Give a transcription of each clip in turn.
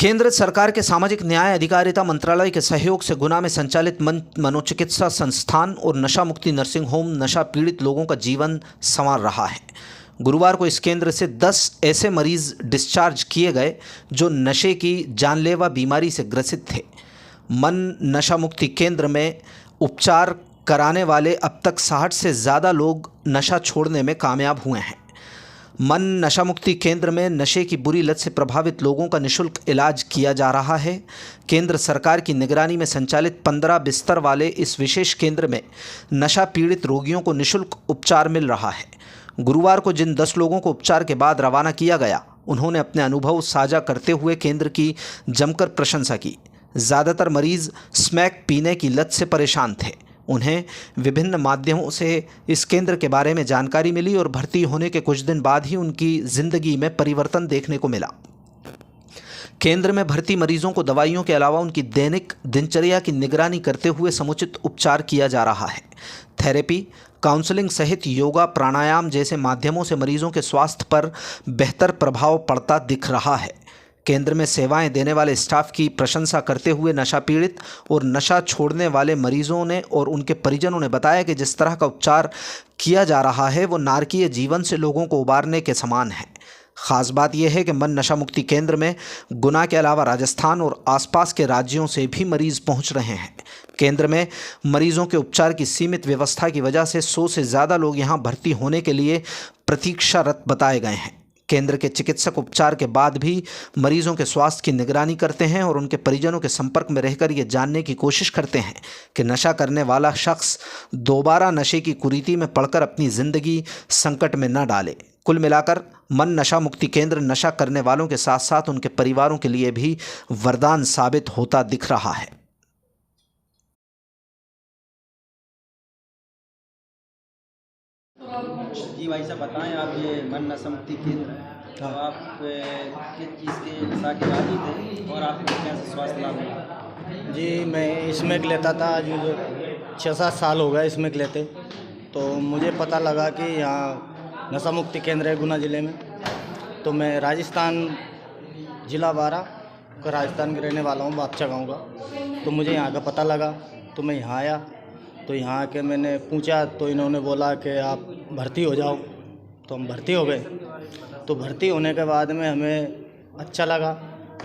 केंद्र सरकार के सामाजिक न्याय अधिकारिता मंत्रालय के सहयोग से गुना में संचालित मनोचिकित्सा संस्थान और नशा मुक्ति नर्सिंग होम नशा पीड़ित लोगों का जीवन संवार रहा है। गुरुवार को इस केंद्र से 10 ऐसे मरीज डिस्चार्ज किए गए जो नशे की जानलेवा बीमारी से ग्रसित थे। मन नशा मुक्ति केंद्र में उपचार कराने वाले अब तक 60 से ज़्यादा लोग नशा छोड़ने में कामयाब हुए हैं। मन नशा मुक्ति केंद्र में नशे की बुरी लत से प्रभावित लोगों का निःशुल्क इलाज किया जा रहा है। केंद्र सरकार की निगरानी में संचालित 15 बिस्तर वाले इस विशेष केंद्र में नशा पीड़ित रोगियों को निःशुल्क उपचार मिल रहा है। गुरुवार को जिन 10 लोगों को उपचार के बाद रवाना किया गया, उन्होंने अपने अनुभव साझा करते हुए केंद्र की जमकर प्रशंसा की। ज़्यादातर मरीज स्मैक पीने की लत से परेशान थे। उन्हें विभिन्न माध्यमों से इस केंद्र के बारे में जानकारी मिली और भर्ती होने के कुछ दिन बाद ही उनकी ज़िंदगी में परिवर्तन देखने को मिला। केंद्र में भर्ती मरीजों को दवाइयों के अलावा उनकी दैनिक दिनचर्या की निगरानी करते हुए समुचित उपचार किया जा रहा है। थेरेपी, काउंसलिंग सहित योगा, प्राणायाम जैसे माध्यमों से मरीजों के स्वास्थ्य पर बेहतर प्रभाव पड़ता दिख रहा है। केंद्र में सेवाएं देने वाले स्टाफ की प्रशंसा करते हुए नशा पीड़ित और नशा छोड़ने वाले मरीजों ने और उनके परिजनों ने बताया कि जिस तरह का उपचार किया जा रहा है वो नारकीय जीवन से लोगों को उबारने के समान है। ख़ास बात यह है कि मन नशा मुक्ति केंद्र में गुना के अलावा राजस्थान और आसपास के राज्यों से भी मरीज पहुंच रहे हैं। केंद्र में मरीजों के उपचार की सीमित व्यवस्था की वजह से 100 से ज़्यादा लोग यहां भर्ती होने के लिए प्रतीक्षारत बताए गए हैं। केंद्र के चिकित्सक उपचार के बाद भी मरीजों के स्वास्थ्य की निगरानी करते हैं और उनके परिजनों के संपर्क में रहकर ये जानने की कोशिश करते हैं कि नशा करने वाला शख्स दोबारा नशे की कुरीति में पड़कर अपनी ज़िंदगी संकट में न डाले। कुल मिलाकर मन नशा मुक्ति केंद्र नशा करने वालों के साथ साथ उनके परिवारों के लिए भी वरदान साबित होता दिख रहा है। जी भाई साहब, बताएं आप ये मन नशा मुक्ति केंद्र तो आप किस चीज़ के नशा के आदी थे और आपको कैसे स्वास्थ्य लाभ मिला? जी, मैं इसमें लेता था। आज 6-7 साल हो गए इसमें लेते। तो मुझे पता लगा कि यहाँ नशा मुक्ति केंद्र है गुना ज़िले में। तो मैं राजस्थान ज़िला बारा का राजस्थान के रहने वाला हूँ, बादशाह गाँव का। तो मुझे यहाँ का पता लगा तो मैं यहाँ आया। तो यहाँ आके मैंने पूछा तो इन्होंने बोला कि आप भर्ती हो जाओ। तो हम भर्ती हो गए। तो भर्ती होने के बाद में हमें अच्छा लगा।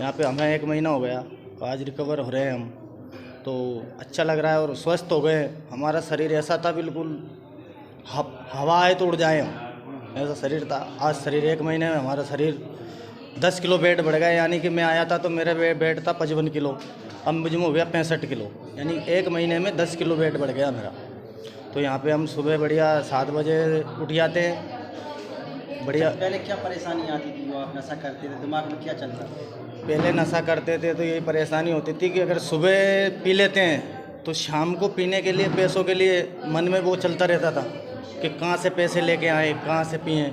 यहाँ पे हमें 1 महीना हो गया, आज रिकवर हो रहे हैं हम। तो अच्छा लग रहा है और स्वस्थ हो गए। हमारा शरीर ऐसा था बिल्कुल हवा आए तो उड़ जाए हम, ऐसा शरीर था। आज शरीर 1 महीने में हमारा शरीर 10 किलो वेट बढ़ गया। यानी कि मैं आया था तो मेरा वेट था 55 किलो, अब मुझे हो गया 65 किलो। यानी 1 महीने में 10 किलो वेट बढ़ गया मेरा। तो यहाँ पे हम सुबह बढ़िया 7 बजे उठ जाते हैं। बढ़िया। पहले क्या परेशानी आती थी जो आप नशा करते थे, दिमाग में क्या चलता था? पहले नशा करते थे तो यही परेशानी होती थी कि अगर सुबह पी लेते हैं तो शाम को पीने के लिए पैसों के लिए मन में वो चलता रहता था कि कहाँ से पैसे लेके आए, कहाँ से पिएँ।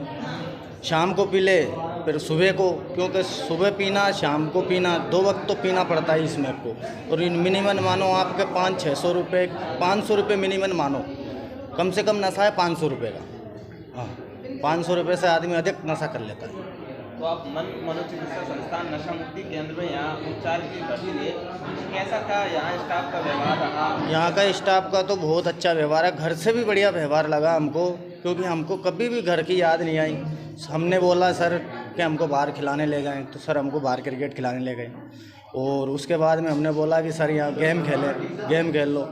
शाम को पी ले फिर सुबह को, क्योंकि सुबह पीना शाम को पीना 2 वक्त तो पीना पड़ता है इसमें को। और मिनिमम मानो आपके 500-600 रुपये, 500 रुपये मिनिमम मानो, कम से कम नशा है 500 रुपये का। हाँ, 500 रुपये से आदमी अधिक नशा कर लेता है। तो आप मन मनोचिकित्सा संस्थान नशा मुक्ति केंद्र में यहाँ उपचार की भर्ती लिए, कैसा था यहाँ स्टाफ का व्यवहार रहा? यहाँ का स्टाफ का तो बहुत अच्छा व्यवहार है। घर से भी बढ़िया व्यवहार लगा हमको, क्योंकि हमको कभी भी घर की याद नहीं आई। हमने बोला सर कि हमको बाहर खिलाने ले जाएं, तो सर हमको बाहर क्रिकेट खिलाने ले गए। और उसके बाद में हमने बोला कि सर यहाँ गेम खेल लो,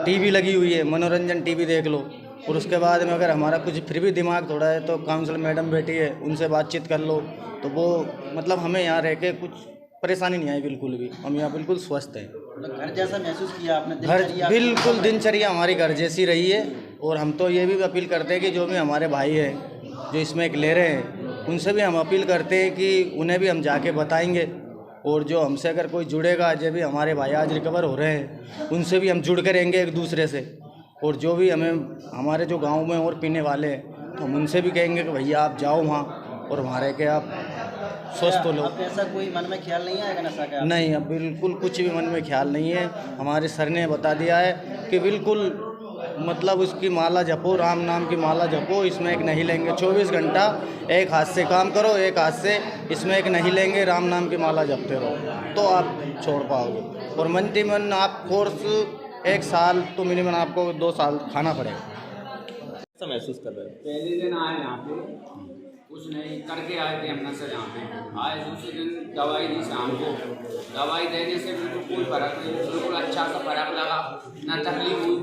टीवी लगी हुई है, मनोरंजन टीवी देख लो। और उसके बाद में अगर हमारा कुछ फिर भी दिमाग थोड़ा है तो काउंसलर मैडम बैठी है, उनसे बातचीत कर लो। तो वो मतलब हमें यहाँ रह के कुछ परेशानी नहीं आई बिल्कुल भी। हम यहाँ बिल्कुल स्वस्थ हैं। घर जैसा महसूस किया आपने? घर बिल्कुल दिनचर्या हमारी घर जैसी रही है। और हम तो ये भी अपील करते हैं कि जो भी हमारे भाई हैं जो इसमें एक ले रहे हैं, उनसे भी हम अपील करते हैं कि उन्हें भी हम जाके बताएंगे। और जो हमसे अगर कोई जुड़ेगा, जो भी हमारे भाई आज रिकवर हो रहे हैं, उनसे भी हम जुड़ कर रहेंगे एक दूसरे से। और जो भी हमें हमारे जो गांव में और पीने वाले हैं, तो हम उनसे भी कहेंगे कि भैया आप जाओ वहाँ और वहाँ रह के आप स्वस्थ हो लो। ऐसा कोई मन में ख्याल नहीं आएगा नशा का? नहीं, अब बिल्कुल कुछ भी मन में ख्याल नहीं है। हमारे सर ने बता दिया है कि बिल्कुल मतलब उसकी माला जपो, राम नाम की माला जपो, इसमें एक नहीं लेंगे। 24 घंटा एक हाथ से काम करो, एक हाथ से इसमें एक नहीं लेंगे, राम नाम की माला जपते रहो तो आप छोड़ पाओगे। और मन आप कोर्स 1 साल तो मिनिमम आपको 2 साल खाना पड़ेगा। कैसा महसूस कर रहे हैं? पहले दिन आए यहाँ पे, कुछ नहीं करके आए थे हम सर यहाँ पे आए। दूसरे दिन दवाई दी शाम को, दवाई देने से बिल्कुल कोई फर्क नहीं, बिल्कुल अच्छा सा फर्क लगा, ना तकलीफ हुई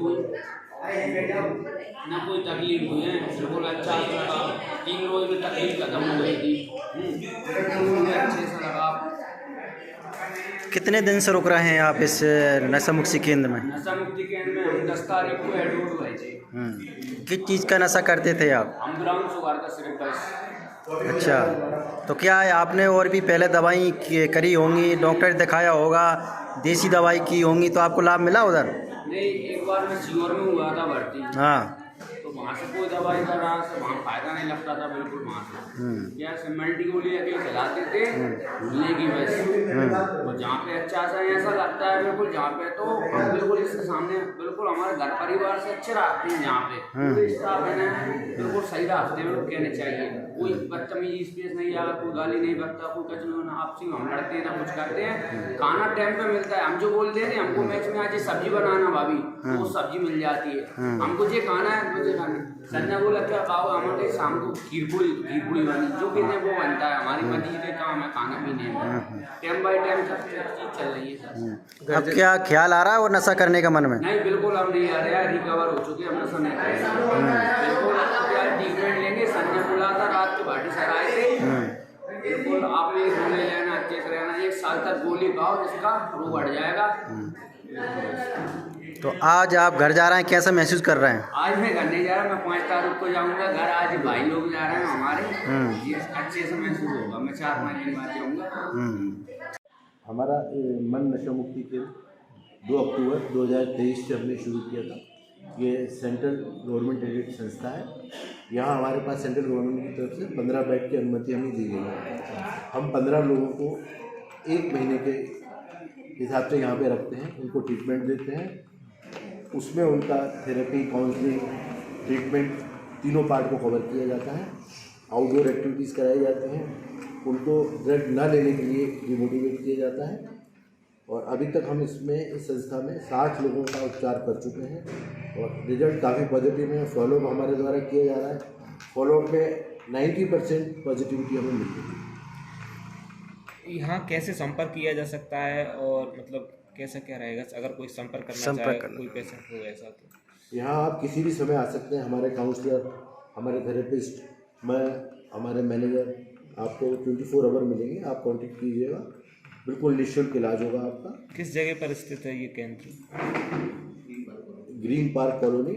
ना कोई तकलीफ हुई है, बिल्कुल अच्छा सा लगा। 3 रोज में तकलीफ खत्म हो गई थी, अच्छे से लगा। कितने दिन से रुक रहे हैं आप इस नशा मुक्ति केंद्र में? नशा मुक्ति केंद्र में हम 10 तारीख को एडमिट हुए थे। किस चीज़ का नशा करते थे आप? हम ब्राउन शुगर का सिर्फ बस। अच्छा, तो क्या है आपने और भी पहले दवाई करी होंगी, डॉक्टर दिखाया होगा, देसी दवाई की होंगी, तो आपको लाभ मिला उधर? नहीं, एक बार मैं सीवर में हुआ था भर्ती, हाँ, तो वहाँ से कोई दवाई कर रहा था, वहाँ फायदा नहीं लगता था बिल्कुल। वहाँ से क्या मल्टी गोली अकेले चलाते थे लेगी वैसे, और जहाँ पे अच्छा सा ऐसा लगता है बिल्कुल, जहाँ पे तो हम बिल्कुल इसके सामने बिल्कुल हमारे घर परिवार से अच्छे रखते हैं। जहाँ पे पूरे स्टाफ है ना बिल्कुल सही रखते हैं, लोग कहने चाहिए। कोई बदतमीजी स्पेस नहीं आया, कोई गाली नहीं बकता, कोई कुछ नहीं होना। आपसी हम लड़ते हैं ना कुछ करते हैं, खाना टाइम पे मिलता है। हम जो बोलते हैं हमको मैच में आज सब्जी बनाना भाभी, तो वो सब्जी मिल जाती है। हमको जो खाना है मुझे खाना। संजना बोला क्या खाओ, हमारे शाम को खीर पूरी बनी, जो कहते हैं वो बनता है। हमारी मर्जी के काम है खाना पीने में, टाइम बाई टाइम सब चीज़ चल रही है सर। अब क्या ख्याल आ रहा है वो नशा करने का मन में? नहीं बिल्कुल हम नहीं आ रहे हैं, रिकवर हो चुके हम नशा नहीं करेंगे बिल्कुल। क्या ट्रीटमेंट लेंगे, संजय बोला था रात को भाटी सर आए थे बिल्कुल, आप ये गोली लेना, अच्छे से रहना, 1 साल तक गोली खाओ, इसका रोग बढ़ जाएगा। तो आज आप घर जा रहे हैं, कैसा महसूस कर रहे हैं? आज मैं घर नहीं जा रहा, मैं 5 तारीख को जाऊंगा घर। आज भाई लोग जा रहे हैं हमारे, ये अच्छे से महसूस होगा। मैं 4-5 दिन बाद जाऊंगा। हमारा मन नशा मुक्ति केंद्र 2 अक्टूबर 2023 से हमने शुरू किया था। ये सेंट्रल गवर्नमेंट एडेड संस्था है। यहाँ हमारे पास सेंट्रल गवर्नमेंट की तरफ से 15 बेड की अनुमति हमें दी गई है। हम 15 लोगों को 1 महीने के हिसाब से यहाँ पे रखते हैं, उनको ट्रीटमेंट देते हैं। उसमें उनका थेरेपी, काउंसलिंग, ट्रीटमेंट तीनों पार्ट को कवर किया जाता है। आउटडोर एक्टिविटीज़ कराई जाती हैं, उनको ड्रग ना लेने के लिए डिमोटिवेट किया जाता है। और अभी तक हम इसमें इस संस्था में 60 लोगों का उपचार कर चुके हैं और रिजल्ट काफ़ी पॉजिटिव है। फॉलोअप हमारे द्वारा किया जा रहा है, फॉलोअप में 90% पॉजिटिविटी हमें मिल रही है। यहाँ कैसे संपर्क किया जा सकता है और मतलब कैसा क्या रहेगा अगर कोई संपर्क करना चाहे, कोई पेशेंट हो ऐसा? तो यहाँ आप किसी भी समय आ सकते हैं। हमारे काउंसलर, हमारे थेरेपिस्ट, मैं, हमारे मैनेजर आपको 24 आवर मिलेंगे। आप कांटेक्ट कीजिएगा, बिल्कुल निःशुल्क इलाज होगा आपका। किस जगह पर स्थित है ये केंद्र? Green Park Colony,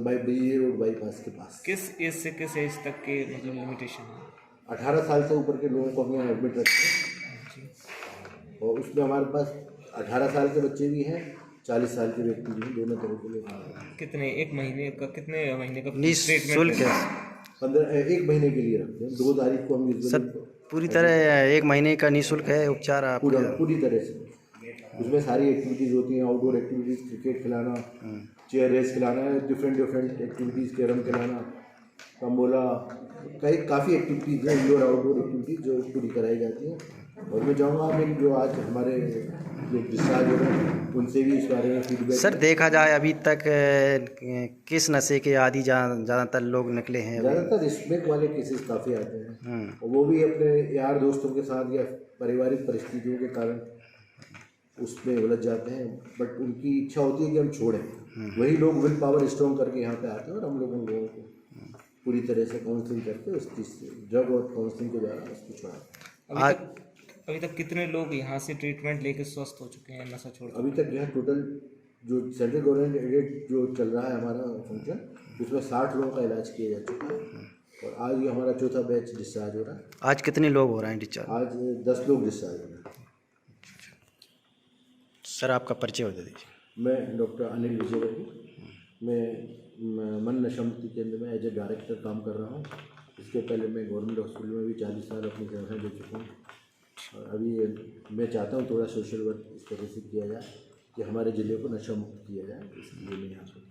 by BJ Road bypass के पास। किस एज से किस एज तक के मतलब लिमिटेशन है? 18 साल से ऊपर के लोगों को हम यहाँ एडमिट रखते हैं और उसमें हमारे पास 18 साल के बच्चे भी हैं, 40 साल के व्यक्ति भी हैं, दोनों तरह के लोग हैं। कितने एक महीने का कितने महीने का निःशुल्क है? 1 महीने के लिए रखते हैं। 2 तारीख को हम सर पूरी तरह 1 महीने का निःशुल्क है उपचार आप? पूरी तरह से। उसमें सारी एक्टिविटीज़ होती हैं, आउटडोर एक्टिविटीज़, क्रिकेट खिलाना, चेयर रेस खिलाना, डिफरेंट एक्टिविटीज़, कैरम खिलाना, तंबोला, काफ़ी एक्टिविटीज़ हैं, इंडोर आउटडोर एक्टिविटीज़ जो पूरी कराई जाती हैं। और मैं चाहूँगा मैं जो आज हमारे जो डिस्चार्ज हो रहे हैं उनसे भी इस बारे में फीडबैक। सर देखा जाए अभी तक किस नशे के आदि ज़्यादातर लोग निकले हैं? ज़्यादातर स्मोक वाले केसेस काफ़ी आते हैं और वो भी अपने यार दोस्तों के साथ या पारिवारिक परिस्थितियों के कारण उसमें उलझ जाते हैं। बट उनकी इच्छा होती है कि हम छोड़ें। वही लोग विल पावर स्ट्रॉन्ग करके यहाँ पे आते हैं और हम लोग उन लोगों को पूरी तरह से काउंसलिंग करके उस चीज़ से ड्रग और काउंसलिंग के द्वारा उसको छुड़ाते। अभी तक कितने लोग यहाँ से ट्रीटमेंट लेके स्वस्थ हो चुके हैं नशा छोड़? अभी तक यहाँ टोटल जो सेंट्रल गवर्नमेंट एडेड जो चल रहा है हमारा फंक्शन, उसमें 60 लोगों का इलाज किया जा चुका है और आज ये हमारा 4था बैच डिस्चार्ज हो रहा है। आज कितने लोग हो रहे हैं डिस्चार्ज? आज 10 लोग डिस्चार्ज हो रहे हैं। सर आपका परिचय बता दीजिए। मैं डॉक्टर अनिल विजयवर्गीय, मैं मन नशा मुक्ति केंद्र में एज ए डायरेक्टर काम कर रहा हूँ। इसके पहले मैं गवर्नमेंट हॉस्पिटल में भी 40 साल अपनी सेवाएं दे चुका हूँ और अभी मैं चाहता हूँ थोड़ा सोशल वर्क इस तरह से किया जाए कि हमारे ज़िले को नशा मुक्त किया जाए, इसलिए मैं यहाँ पर